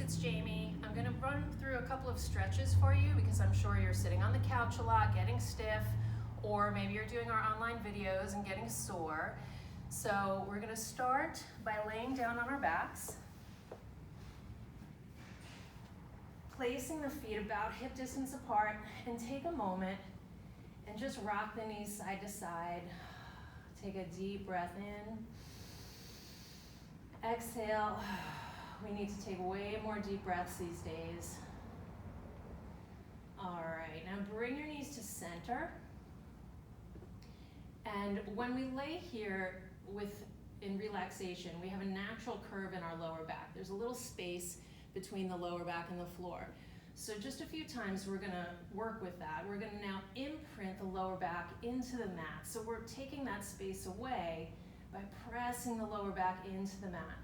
it's Jamie. I'm gonna run through a couple of stretches for you because I'm sure you're sitting on the couch a lot, getting stiff, or maybe you're doing our online videos and getting sore. So we're gonna start by laying down on our backs, placing the feet about hip distance apart, and take a moment and just rock the knees side to side. Take a deep breath in. Exhale. We need to take way more deep breaths these days. All right, now bring your knees to center. And when we lay here in relaxation, we have a natural curve in our lower back. There's a little space between the lower back and the floor. So just a few times we're gonna work with that. We're gonna now imprint the lower back into the mat. So we're taking that space away by pressing the lower back into the mat,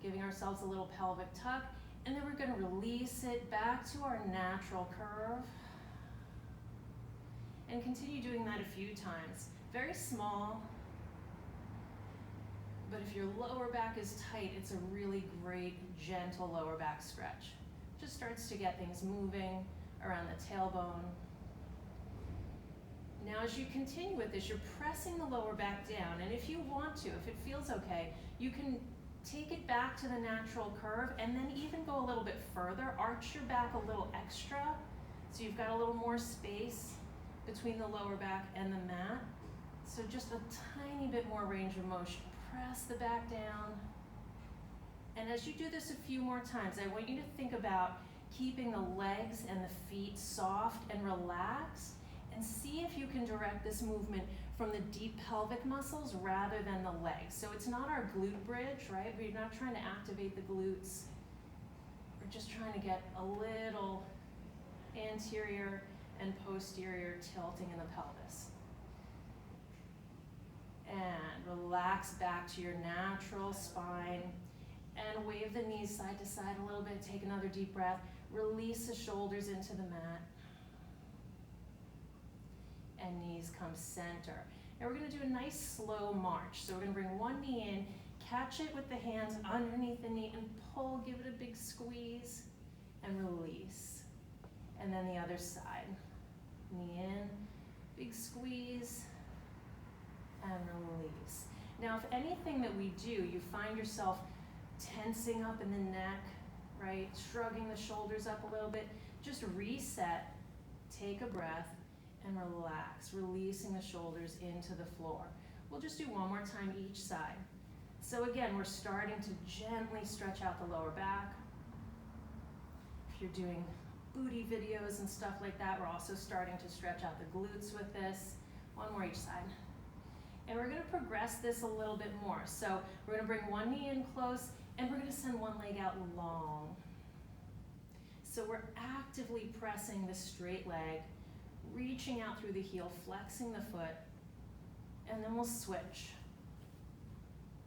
giving ourselves a little pelvic tuck, and then we're gonna release it back to our natural curve. And continue doing that a few times. Very small, but if your lower back is tight, it's a really great, gentle lower back stretch. Just starts to get things moving around the tailbone. Now as you continue with this, you're pressing the lower back down, and if you want to, if it feels okay, you can take it back to the natural curve and then even go a little bit further. Arch your back a little extra so you've got a little more space between the lower back and the mat. So just a tiny bit more range of motion. Press the back down. And as you do this a few more times, I want you to think about keeping the legs and the feet soft and relaxed, and see if you can direct this movement from the deep pelvic muscles rather than the legs. So it's not our glute bridge, right? We're not trying to activate the glutes. We're just trying to get a little anterior and posterior tilting in the pelvis. And relax back to your natural spine and wave the knees side to side a little bit. Take another deep breath. Release the shoulders into the mat. And knees come center. And we're gonna do a nice slow march. So we're gonna bring one knee in, catch it with the hands underneath the knee and pull, give it a big squeeze and release. And then the other side. Knee in, big squeeze and release. Now if anything that we do, you find yourself tensing up in the neck, right? Shrugging the shoulders up a little bit, just reset, take a breath, and relax, releasing the shoulders into the floor. We'll just do one more time each side. So again, we're starting to gently stretch out the lower back. If you're doing booty videos and stuff like that, we're also starting to stretch out the glutes with this. One more each side. And we're gonna progress this a little bit more. So we're gonna bring one knee in close, and we're gonna send one leg out long. So we're actively pressing the straight leg, reaching out through the heel, flexing the foot, and then we'll switch.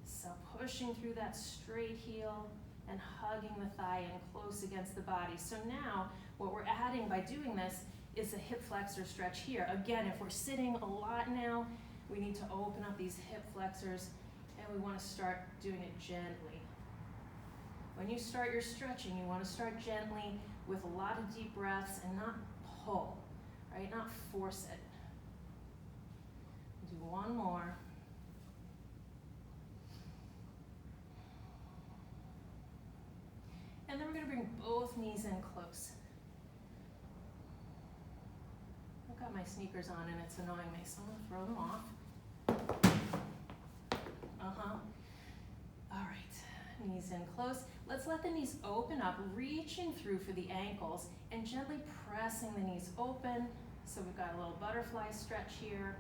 So pushing through that straight heel and hugging the thigh in close against the body. So now what we're adding by doing this is a hip flexor stretch here. Again, if we're sitting a lot now, we need to open up these hip flexors, and we want to start doing it gently. When you start your stretching, you want to start gently with a lot of deep breaths and not pull. Right? Not force it. Do one more. And then we're going to bring both knees in close. I've got my sneakers on and it's annoying me, so I'm going to throw them off. All right, knees in close. Let's let the knees open up, reaching through for the ankles and gently pressing the knees open. So we've got a little butterfly stretch here.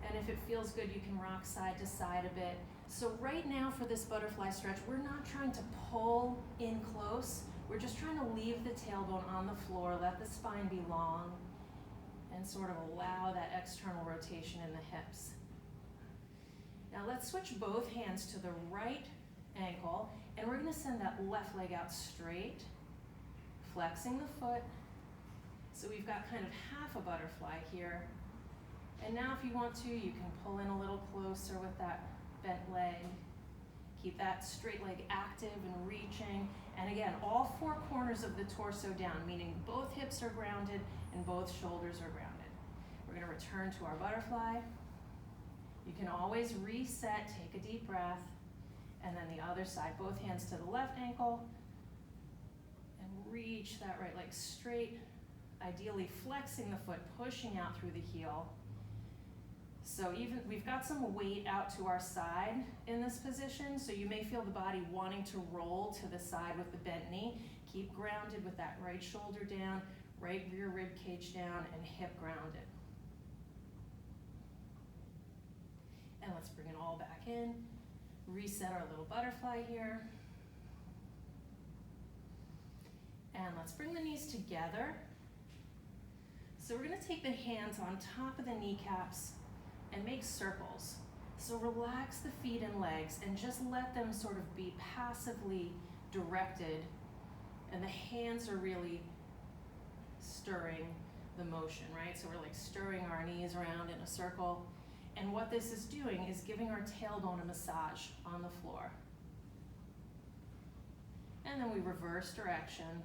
And if it feels good, you can rock side to side a bit. So right now for this butterfly stretch, we're not trying to pull in close. We're just trying to leave the tailbone on the floor, let the spine be long, and sort of allow that external rotation in the hips. Now let's switch both hands to the right ankle, and we're gonna send that left leg out straight, flexing the foot. So we've got kind of half a butterfly here. And now if you want to, you can pull in a little closer with that bent leg. Keep that straight leg active and reaching. And again, all four corners of the torso down, meaning both hips are grounded and both shoulders are grounded. We're gonna return to our butterfly. You can always reset, take a deep breath, and then the other side, both hands to the left ankle, and reach that right leg straight, ideally flexing the foot, pushing out through the heel. So even we've got some weight out to our side in this position, so you may feel the body wanting to roll to the side with the bent knee. Keep grounded with that right shoulder down, right rear rib cage down, and hip grounded. And let's bring it all back in. Reset our little butterfly here. And let's bring the knees together. So we're gonna take the hands on top of the kneecaps and make circles. So relax the feet and legs and just let them sort of be passively directed, and the hands are really stirring the motion, right? So we're like stirring our knees around in a circle. And what this is doing is giving our tailbone a massage on the floor. And then we reverse direction,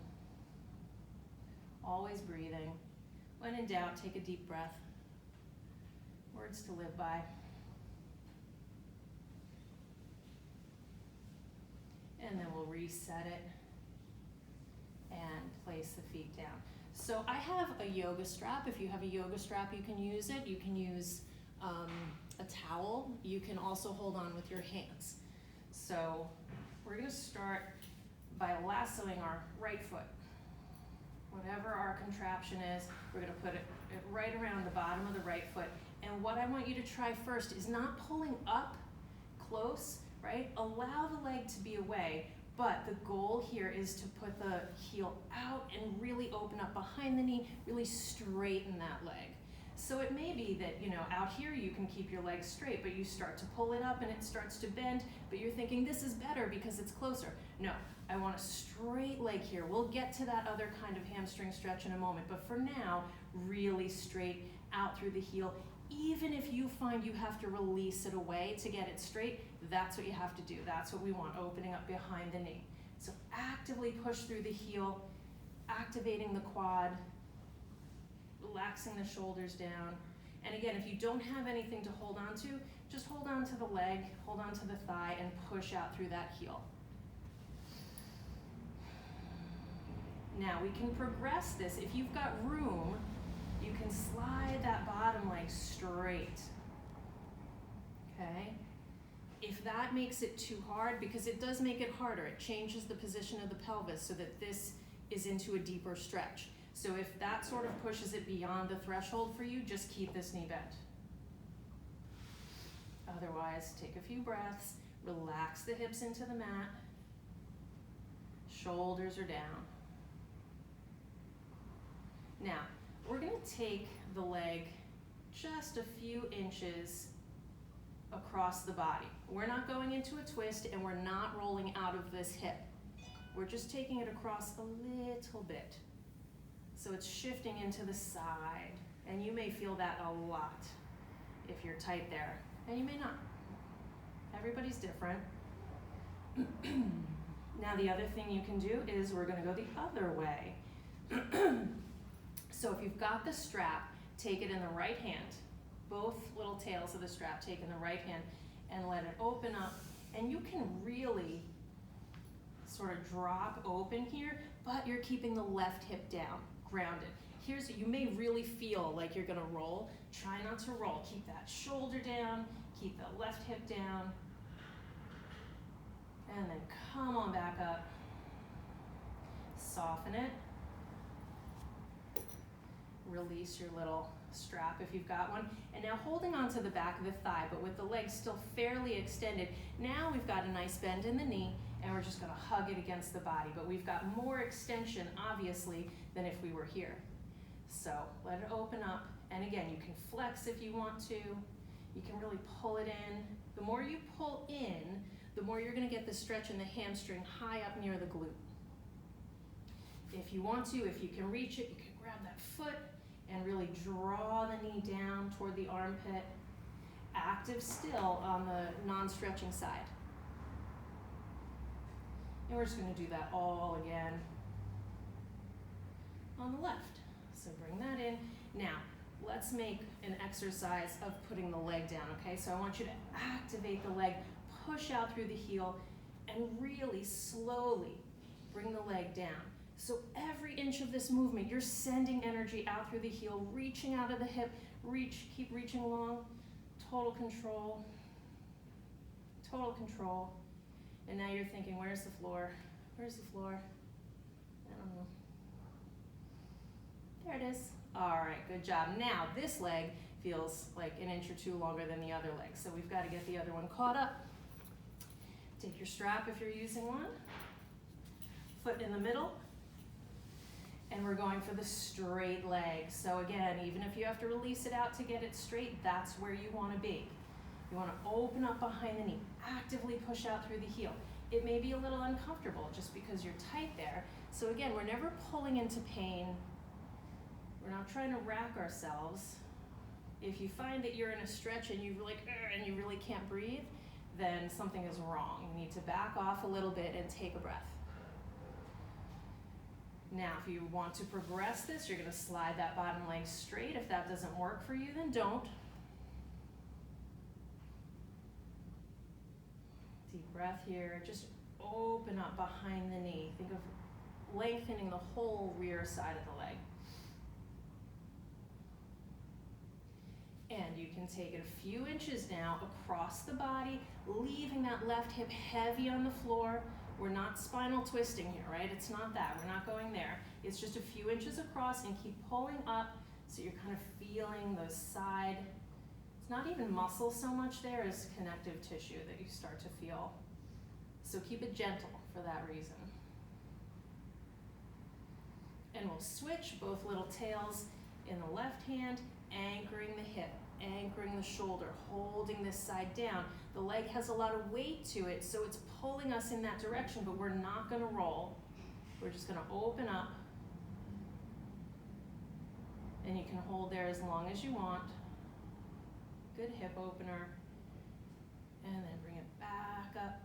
always breathing. When in doubt, take a deep breath. Words to live by. And then we'll reset it and place the feet down. So I have a yoga strap. If you have a yoga strap, you can use it. You can use a towel. You can also hold on with your hands. So we're gonna start by lassoing our right foot. Whatever our contraption is, we're gonna put it right around the bottom of the right foot. And what I want you to try first is not pulling up close, right? Allow the leg to be away, but the goal here is to put the heel out and really open up behind the knee, really straighten that leg. So it may be that, out here you can keep your legs straight, but you start to pull it up and it starts to bend, but you're thinking this is better because it's closer. No, I want a straight leg here. We'll get to that other kind of hamstring stretch in a moment, but for now, really straight out through the heel. Even if you find you have to release it away to get it straight, that's what you have to do. That's what we want, opening up behind the knee. So actively push through the heel, activating the quad, relaxing the shoulders down. And again, if you don't have anything to hold on to, just hold on to the leg, hold on to the thigh, and push out through that heel. Now we can progress this. If you've got room, you can slide that bottom leg straight, okay? If that makes it too hard, because it does make it harder, it changes the position of the pelvis so that this is into a deeper stretch. So if that sort of pushes it beyond the threshold for you, just keep this knee bent. Otherwise, take a few breaths, relax the hips into the mat, shoulders are down. Now, we're gonna take the leg just a few inches across the body. We're not going into a twist and we're not rolling out of this hip. We're just taking it across a little bit. So it's shifting into the side, and you may feel that a lot if you're tight there, and you may not. Everybody's different. Now the other thing you can do is we're gonna go the other way. So if you've got the strap, take it in the right hand. Both little tails of the strap, take in the right hand and let it open up. And you can really sort of drop open here, but you're keeping the left hip down, grounded. You may really feel like you're gonna roll. Try not to roll. Keep that shoulder down, keep the left hip down, and then come on back up. Soften it. Release your little strap if you've got one. And now holding on to the back of the thigh, but with the legs still fairly extended. Now we've got a nice bend in the knee, and we're just gonna hug it against the body. But we've got more extension, obviously, than if we were here. So let it open up. And again, you can flex if you want to. You can really pull it in. The more you pull in, the more you're gonna get the stretch in the hamstring high up near the glute. If you want to, if you can reach it, you can grab that foot and really draw the knee down toward the armpit. Active still on the non-stretching side. And we're just gonna do that all again on the left. So bring that in. Now, let's make an exercise of putting the leg down, okay? So I want you to activate the leg, push out through the heel, and really slowly bring the leg down. So every inch of this movement, you're sending energy out through the heel, reaching out of the hip, reach, keep reaching along, total control, total control. And now you're thinking, where's the floor? Where's the floor? I don't know. There it is. All right, good job. Now this leg feels like an inch or two longer than the other leg, so we've got to get the other one caught up. Take your strap if you're using one, foot in the middle, and we're going for the straight leg. So again, even if you have to release it out to get it straight, that's where you want to be. You want to open up behind the knee, actively push out through the heel. It may be a little uncomfortable just because you're tight there. So again, we're never pulling into pain. We're not trying to rack ourselves. If you find that you're in a stretch and you really can't breathe, then something is wrong. You need to back off a little bit and take a breath. Now, if you want to progress this, you're going to slide that bottom leg straight. If that doesn't work for you, then don't. Deep breath here. Just open up behind the knee. Think of lengthening the whole rear side of the leg. And you can take it a few inches now across the body, leaving that left hip heavy on the floor. We're not spinal twisting here, right? It's not that. We're not going there. It's just a few inches across, and keep pulling up so you're kind of feeling those side. It's not even muscle so much there as connective tissue that you start to feel. So keep it gentle for that reason. And we'll switch both little tails in the left hand, anchoring the hip, anchoring the shoulder, holding this side down. The leg has a lot of weight to it, so it's pulling us in that direction, but we're not gonna roll. We're just gonna open up, and you can hold there as long as you want. Good hip opener, and then bring it back up.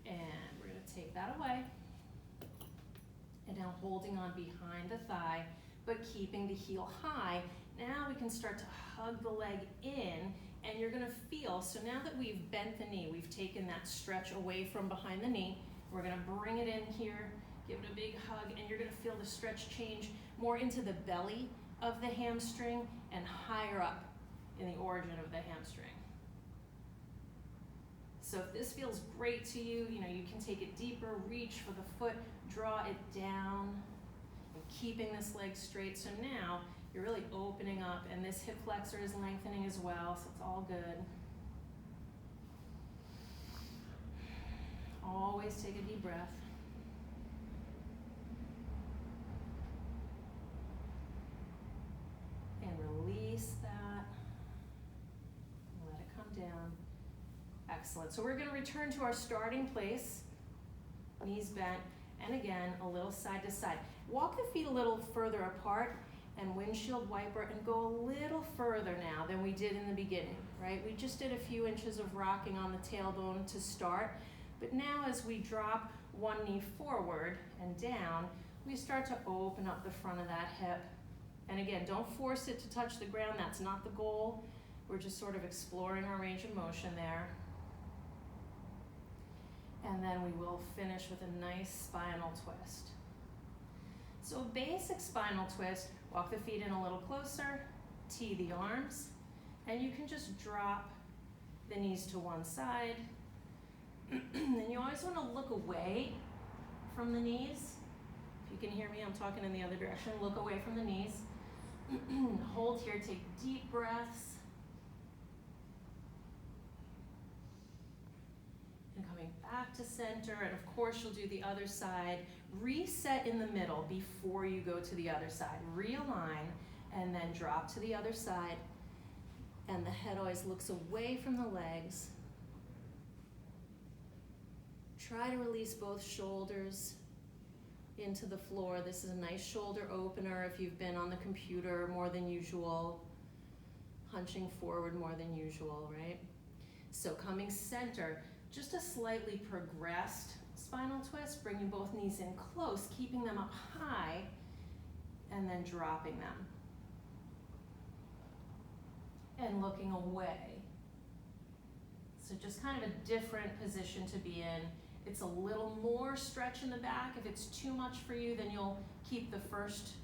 And we're gonna take that away. And now holding on behind the thigh, but keeping the heel high. Now we can start to hug the leg in, and you're gonna feel, so now that we've bent the knee, we've taken that stretch away from behind the knee, we're gonna bring it in here, give it a big hug, and you're gonna feel the stretch change more into the belly of the hamstring and higher up in the origin of the hamstring. So if this feels great to you, you can take it deeper, reach for the foot, draw it down, and keeping this leg straight. So now you're really opening up, and this hip flexor is lengthening as well, so it's all good. Always take a deep breath. And release that. Let it come down. Excellent. So we're going to return to our starting place. Knees bent. And again, a little side to side. Walk the feet a little further apart and windshield wiper, and go a little further now than we did in the beginning, right? We just did a few inches of rocking on the tailbone to start. But now as we drop one knee forward and down, we start to open up the front of that hip. And again, don't force it to touch the ground. That's not the goal. We're just sort of exploring our range of motion there. And then we will finish with a nice spinal twist. So basic spinal twist, walk the feet in a little closer, tee the arms, and you can just drop the knees to one side. And you always want to look away from the knees. If you can hear me, I'm talking in the other direction. Look away from the knees. Hold here, take deep breaths. And coming back to center, and of course you'll do the other side. Reset in the middle before you go to the other side. Realign, and then drop to the other side. And the head always looks away from the legs. Try to release both shoulders into the floor. This is a nice shoulder opener if you've been on the computer more than usual. hunching forward more than usual, right? So coming center, just a slightly progressed spinal twist, bringing both knees in close, keeping them up high, and then dropping them. And looking away. So just kind of a different position to be in. It's a little more stretch in the back. If it's too much for you, then you'll keep the first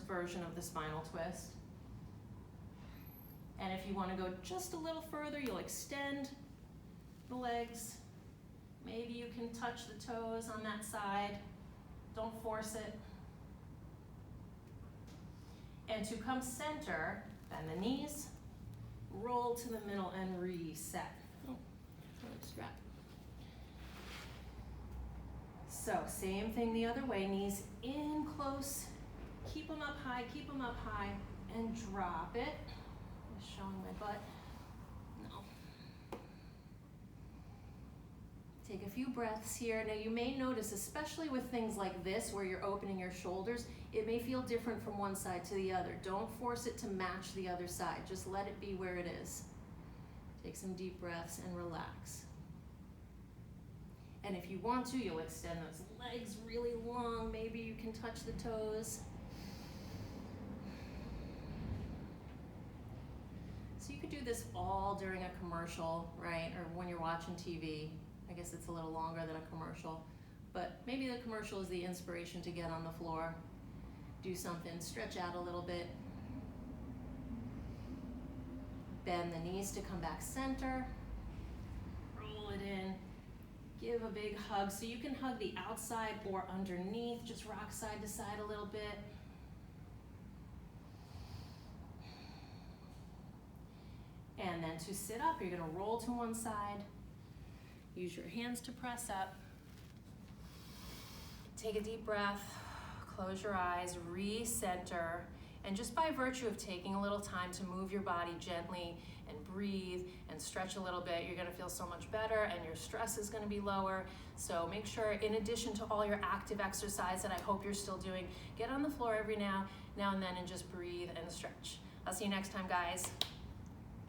version of the spinal twist. And if you want to go just a little further, you'll extend the legs. Maybe you can touch the toes on that side. Don't force it. And to come center, bend the knees, roll to the middle and reset. Oh, strap. So same thing the other way, knees in close, keep them up high, and drop it. I'm showing my butt. No. Take a few breaths here. Now you may notice, especially with things like this where you're opening your shoulders, it may feel different from one side to the other. Don't force it to match the other side. Just let it be where it is. Take some deep breaths and relax. And if you want to, you'll extend those legs really long. Maybe you can touch the toes. So you could do this all during a commercial, right? Or when you're watching TV. I guess it's a little longer than a commercial. But maybe the commercial is the inspiration to get on the floor. Do something, stretch out a little bit. Bend the knees to come back center. Roll it in. Give a big hug. So you can hug the outside or underneath. Just rock side to side a little bit. And then to sit up, you're going to roll to one side. Use your hands to press up. Take a deep breath. Close your eyes. Recenter. And just by virtue of taking a little time to move your body gently and breathe and stretch a little bit, you're gonna feel so much better and your stress is gonna be lower. So make sure, in addition to all your active exercise that I hope you're still doing, get on the floor every now and then and just breathe and stretch. I'll see you next time, guys.